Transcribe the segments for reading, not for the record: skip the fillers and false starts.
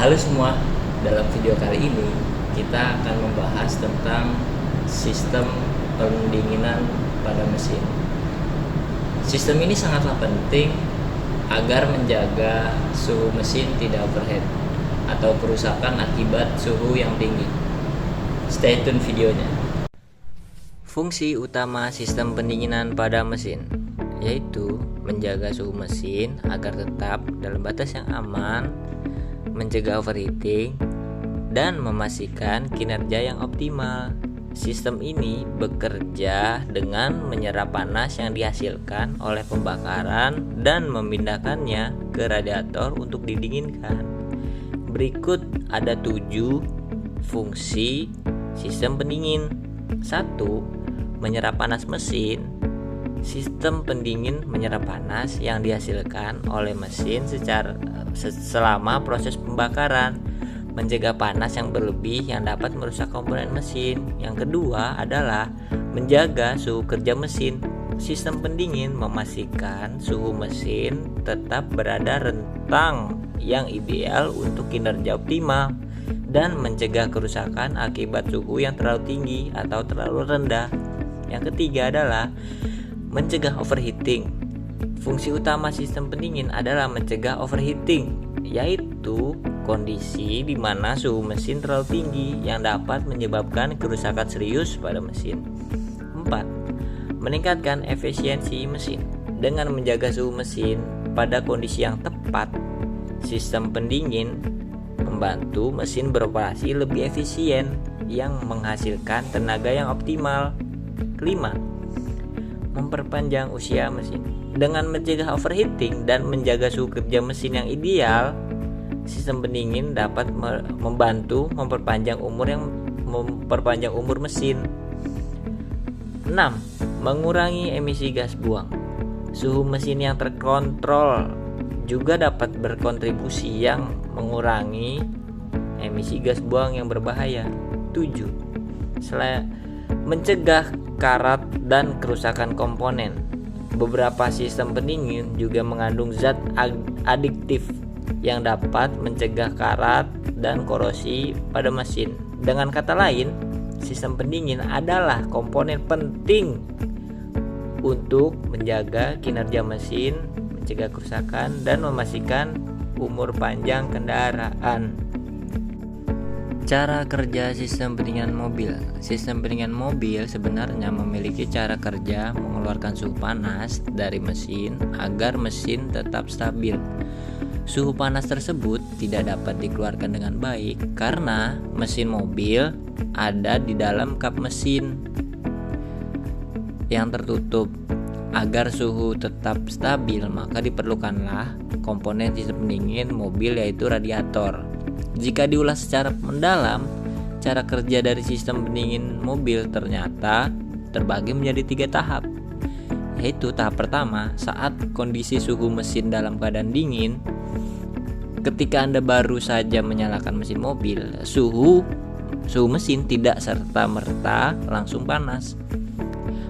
Halo semua, dalam video kali ini kita akan membahas tentang sistem pendinginan pada mesin. Sistem ini sangatlah penting agar menjaga suhu mesin tidak overheat atau kerusakan akibat suhu yang tinggi. Stay tune videonya. Fungsi utama sistem pendinginan pada mesin yaitu menjaga suhu mesin agar tetap dalam batas yang aman, mencegah overheating, dan memastikan kinerja yang optimal. Sistem ini bekerja dengan menyerap panas yang dihasilkan oleh pembakaran dan memindahkannya ke radiator untuk didinginkan. Berikut ada 7 fungsi sistem pendingin. 1. Menyerap panas mesin. Sistem pendingin menyerap panas yang dihasilkan oleh mesin selama proses pembakaran, mencegah panas yang berlebih yang dapat merusak komponen mesin. Yang kedua adalah menjaga suhu kerja mesin. Sistem pendingin memastikan suhu mesin tetap berada rentang yang ideal untuk kinerja optimal dan mencegah kerusakan akibat suhu yang terlalu tinggi atau terlalu rendah. Yang ketiga adalah mencegah overheating. Fungsi utama sistem pendingin adalah mencegah overheating, yaitu kondisi di mana suhu mesin terlalu tinggi yang dapat menyebabkan kerusakan serius pada mesin. 4. Meningkatkan efisiensi mesin. Dengan menjaga suhu mesin pada kondisi yang tepat, sistem pendingin membantu mesin beroperasi lebih efisien yang menghasilkan tenaga yang optimal. 5. Memperpanjang usia mesin. Dengan mencegah overheating dan menjaga suhu kerja mesin yang ideal, sistem pendingin dapat membantu memperpanjang umur mesin. 6. Mengurangi emisi gas buang. Suhu mesin yang terkontrol juga dapat berkontribusi yang mengurangi emisi gas buang yang berbahaya. 7. Mencegah karat dan kerusakan komponen. Beberapa sistem pendingin juga mengandung zat adiktif yang dapat mencegah karat dan korosi pada mesin. Dengan kata lain, sistem pendingin adalah komponen penting untuk menjaga kinerja mesin, mencegah kerusakan, dan memastikan umur panjang kendaraan. Cara kerja sistem pendinginan mobil. Sistem pendinginan mobil sebenarnya memiliki cara kerja mengeluarkan suhu panas dari mesin agar mesin tetap stabil. Suhu panas tersebut tidak dapat dikeluarkan dengan baik karena mesin mobil ada di dalam kap mesin yang tertutup. Agar suhu tetap stabil, maka diperlukanlah komponen sistem pendingin mobil yaitu radiator. Jika diulas secara mendalam, cara kerja dari sistem pendingin mobil ternyata terbagi menjadi 3 tahap. Yaitu tahap pertama, saat kondisi suhu mesin dalam keadaan dingin. Ketika Anda baru saja menyalakan mesin mobil, suhu mesin tidak serta-merta langsung panas.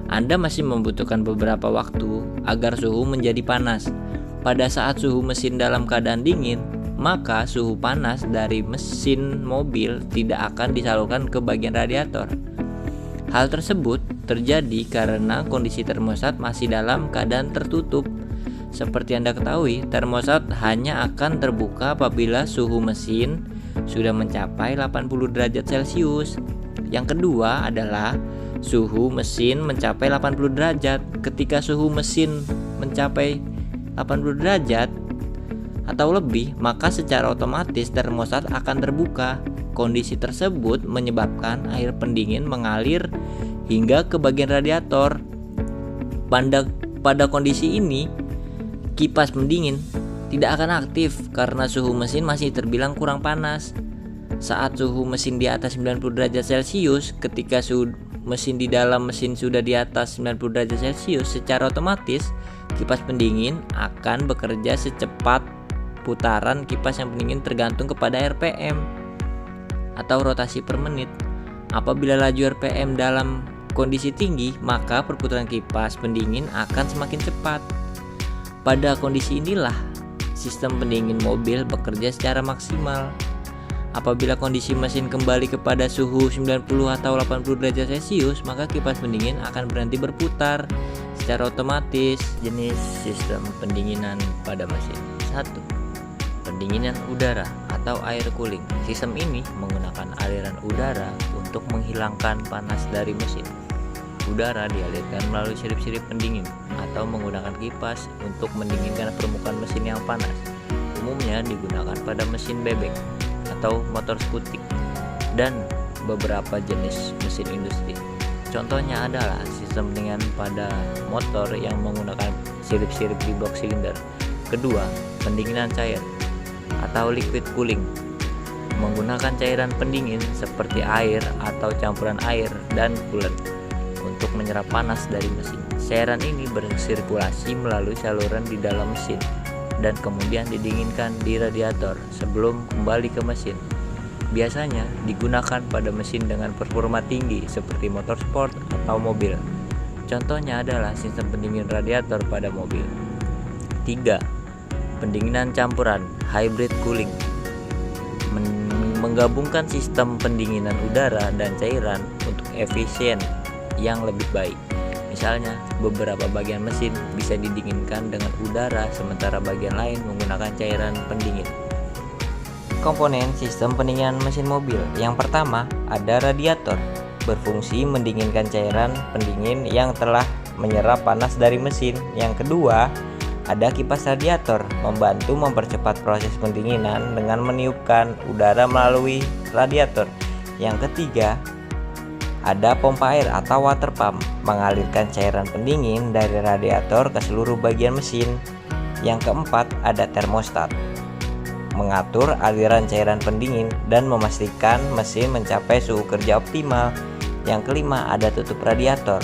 Anda masih membutuhkan beberapa waktu agar suhu menjadi panas. Pada saat suhu mesin dalam keadaan dingin, maka suhu panas dari mesin mobil tidak akan disalurkan ke bagian radiator. Hal tersebut terjadi karena kondisi termostat masih dalam keadaan tertutup. Seperti Anda ketahui, termostat hanya akan terbuka apabila suhu mesin sudah mencapai 80 derajat Celcius. Yang kedua adalah suhu mesin mencapai 80 derajat. Ketika suhu mesin mencapai 80 derajat atau lebih, maka secara otomatis termostat akan terbuka. Kondisi tersebut menyebabkan air pendingin mengalir hingga ke bagian radiator. Pada kondisi ini, kipas pendingin tidak akan aktif karena suhu mesin masih terbilang kurang panas. Saat suhu mesin di atas 90 derajat Celcius, ketika suhu mesin di dalam mesin sudah di atas 90 derajat Celcius, secara otomatis kipas pendingin akan bekerja secepat putaran kipas yang pendingin tergantung kepada RPM atau rotasi per menit. Apabila laju RPM dalam kondisi tinggi, maka perputaran kipas pendingin akan semakin cepat. Pada kondisi inilah sistem pendingin mobil bekerja secara maksimal. Apabila kondisi mesin kembali kepada suhu 90 atau 80 derajat Celcius, maka kipas pendingin akan berhenti berputar secara otomatis. Jenis sistem pendinginan pada mesin. 1. Pendinginan udara atau air cooling. Sistem ini menggunakan aliran udara untuk menghilangkan panas dari mesin. Udara dialirkan melalui sirip-sirip pendingin atau menggunakan kipas untuk mendinginkan permukaan mesin yang panas. Umumnya digunakan pada mesin bebek atau motor skutik dan beberapa jenis mesin industri. Contohnya adalah sistem pendinginan pada motor yang menggunakan sirip-sirip di blok silinder. Kedua, pendinginan cair atau liquid cooling, menggunakan cairan pendingin seperti air atau campuran air dan coolant untuk menyerap panas dari mesin. Cairan ini bersirkulasi melalui saluran di dalam mesin dan kemudian didinginkan di radiator sebelum kembali ke mesin. Biasanya digunakan pada mesin dengan performa tinggi seperti motor sport atau mobil. Contohnya adalah sistem pendingin radiator pada mobil. 3. Pendinginan campuran hybrid cooling, menggabungkan sistem pendinginan udara dan cairan untuk efisien yang lebih baik. Misalnya, beberapa bagian mesin bisa didinginkan dengan udara sementara bagian lain menggunakan cairan pendingin. Komponen sistem pendinginan mesin mobil. Yang pertama, ada radiator, berfungsi mendinginkan cairan pendingin yang telah menyerap panas dari mesin. Yang kedua, ada kipas radiator, membantu mempercepat proses pendinginan dengan meniupkan udara melalui radiator. Yang ketiga, ada pompa air atau water pump, mengalirkan cairan pendingin dari radiator ke seluruh bagian mesin. Yang keempat, ada termostat, mengatur aliran cairan pendingin dan memastikan mesin mencapai suhu kerja optimal. Yang kelima, ada tutup radiator,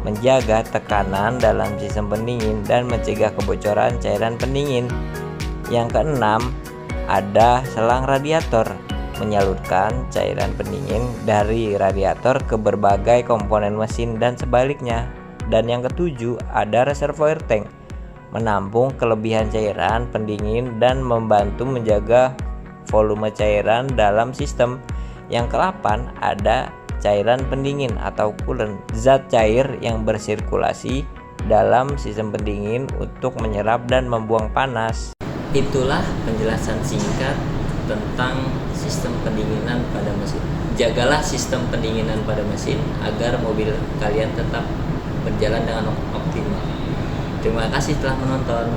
menjaga tekanan dalam sistem pendingin dan mencegah kebocoran cairan pendingin. Yang keenam, ada selang radiator, menyalurkan cairan pendingin dari radiator ke berbagai komponen mesin dan sebaliknya. Dan yang ketujuh, ada reservoir tank, menampung kelebihan cairan pendingin dan membantu menjaga volume cairan dalam sistem. Yang ke-8, ada cairan pendingin atau coolant, zat cair yang bersirkulasi dalam sistem pendingin untuk menyerap dan membuang panas. Itulah penjelasan singkat tentang sistem pendinginan pada mesin. Jagalah sistem pendinginan pada mesin agar mobil kalian tetap berjalan dengan optimal. Terima kasih telah menonton.